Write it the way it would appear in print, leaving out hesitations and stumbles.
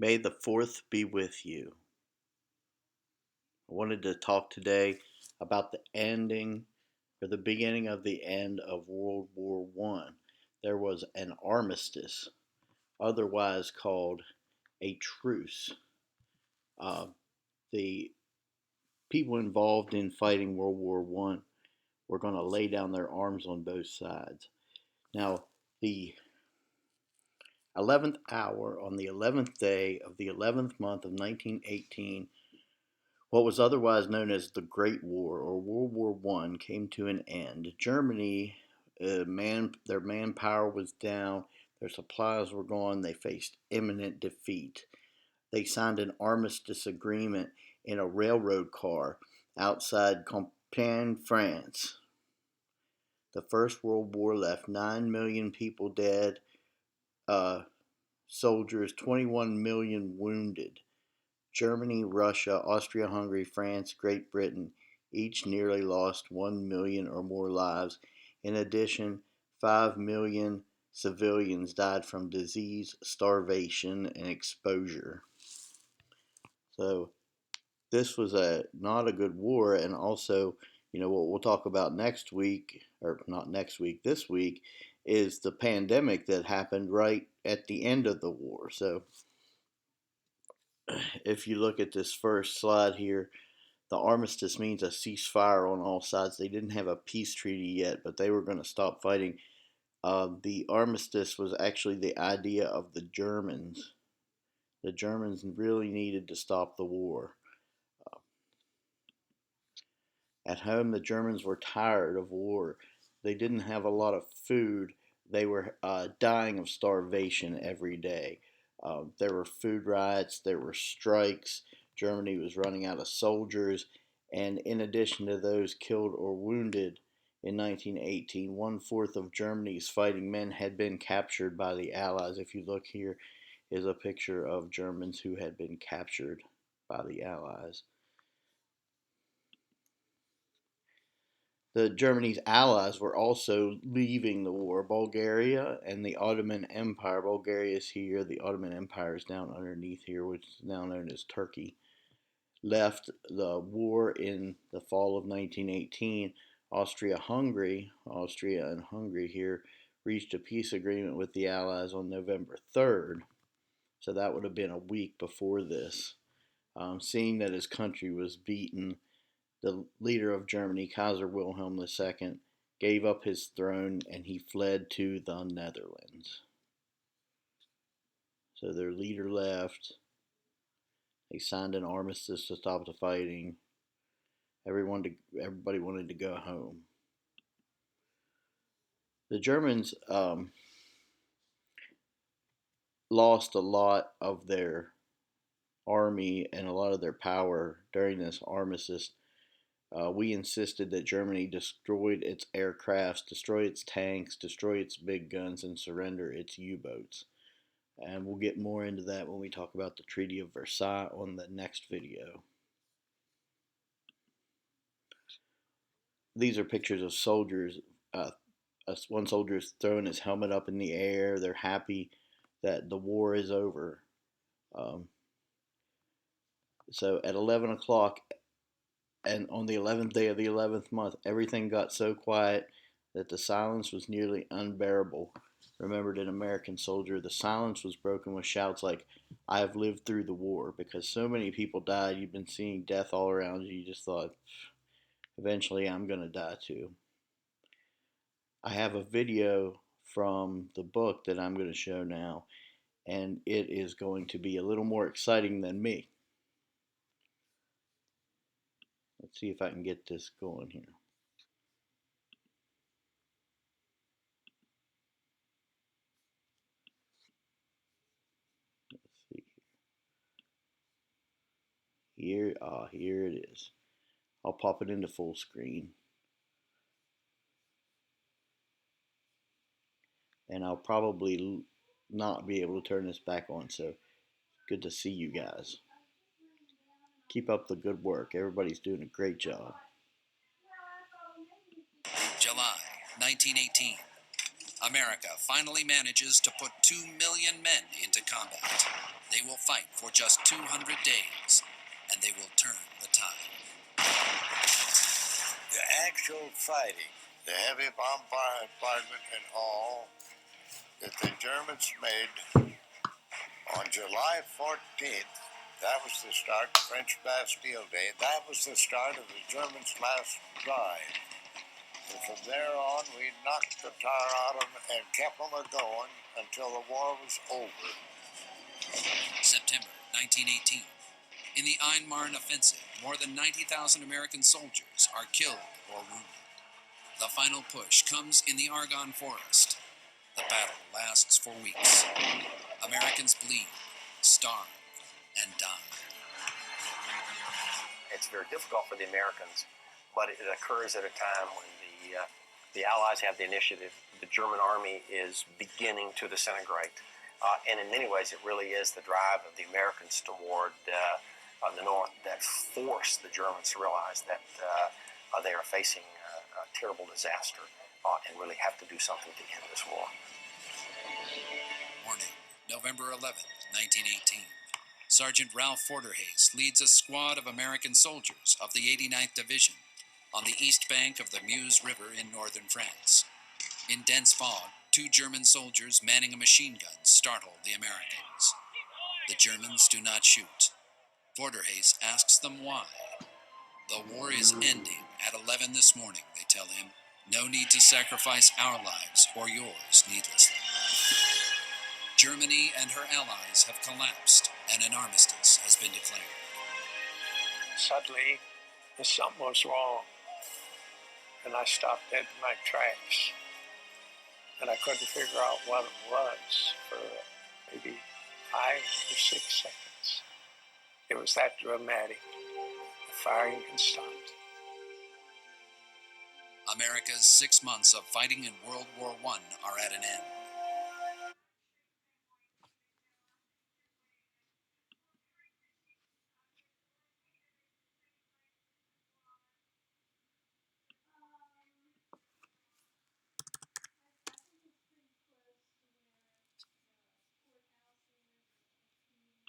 May the 4th be with you. I wanted to talk today about the ending or the beginning of the end of World War One. There was an armistice, otherwise called a truce. Uh, the people involved in fighting World War One were going to lay down their arms on both sides. Now, the 11th hour on the 11th day of the 11th month of 1918, what was otherwise known as the Great War or World War One came to an end. Germany, their manpower was down, their supplies were gone, they faced imminent defeat. They signed an armistice agreement in a railroad car outside Compiègne, France. The First World War left 9 million people dead, uh, soldiers, 21 million wounded. Germany, Russia, Austria-Hungary, France, Great Britain each nearly lost 1 million or more lives. In addition, 5 million civilians died from disease, starvation, and exposure. So this was not a good war, and also, what we'll talk about next week, or not next week, this week, is the pandemic that happened right at the end of the war. So if you look at this first slide here, the armistice means a ceasefire on all sides. They didn't have a peace treaty yet, but they were going to stop fighting. The armistice was actually the idea of the Germans. The Germans really needed to stop the war. At home, the Germans were tired of war. They didn't have a lot of food. They were dying of starvation every day. There were food riots, there were strikes. Germany was running out of soldiers. And in addition to those killed or wounded in 1918, 1/4 of Germany's fighting men had been captured by the Allies. If you look here, is a picture of Germans who had been captured by the Allies. The Germany's allies were also leaving the war. Bulgaria and the Ottoman Empire. Bulgaria is here. The Ottoman Empire is down underneath here, which is now known as Turkey. Left the war in the fall of 1918. Austria and Hungary here, reached a peace agreement with the Allies on November 3rd. So that would have been a week before this. Seeing that his country was beaten, the leader of Germany, Kaiser Wilhelm II, gave up his throne and he fled to the Netherlands. So their leader left. They signed an armistice to stop the fighting. Everybody wanted to go home. The Germans lost a lot of their army and a lot of their power during this armistice. We insisted that Germany destroyed its aircrafts, destroy its tanks, destroy its big guns, and surrender its U-boats. And we'll get more into that when we talk about the Treaty of Versailles on the next video. These are pictures of soldiers. One soldier is throwing his helmet up in the air. They're happy that the war is over. So at 11 o'clock, and on the 11th day of the 11th month, everything got so quiet that the silence was nearly unbearable. Remembered an American soldier, the silence was broken with shouts like, "I have lived through the war," because so many people died. You've been seeing death all around you. You just thought, eventually I'm going to die too. I have a video from the book that I'm going to show now, and it is going to be a little more exciting than me. Let's see if I can get this going here. Let's see. Here it is. I'll pop it into full screen. And I'll probably not be able to turn this back on, so good to see you guys. Keep up the good work. Everybody's doing a great job. July 1918. America finally manages to put 2 million men into combat. They will fight for just 200 days, and they will turn the tide. The actual fighting, the heavy bombardment and all that the Germans made on July 14th, that was the start of French Bastille Day. That was the start of the Germans' last drive. And from there on, we knocked the tar out of them and kept them going until the war was over. September 1918. In the Ain Marne offensive, more than 90,000 American soldiers are killed or wounded. The final push comes in the Argonne Forest. The battle lasts for weeks. Americans bleed, starve, and die. It's very difficult for the Americans, but it occurs at a time when the Allies have the initiative. The German army is beginning to disintegrate. And in many ways, it really is the drive of the Americans toward the North that forced the Germans to realize that they are facing a terrible disaster and really have to do something to end this war. Morning, November 11th, 1918. Sergeant Ralph Forderhays leads a squad of American soldiers of the 89th Division on the east bank of the Meuse River in northern France. In dense fog, 2 German soldiers manning a machine gun startle the Americans. The Germans do not shoot. Forderhays asks them why. The war is ending at 11 this morning, they tell him. No need to sacrifice our lives or yours needlessly. Germany and her allies have collapsed, and an armistice has been declared. Suddenly, something was wrong, and I stopped dead in my tracks. And I couldn't figure out what it was for maybe 5 or 6 seconds. It was that dramatic. The firing had stopped. America's 6 months of fighting in World War I are at an end.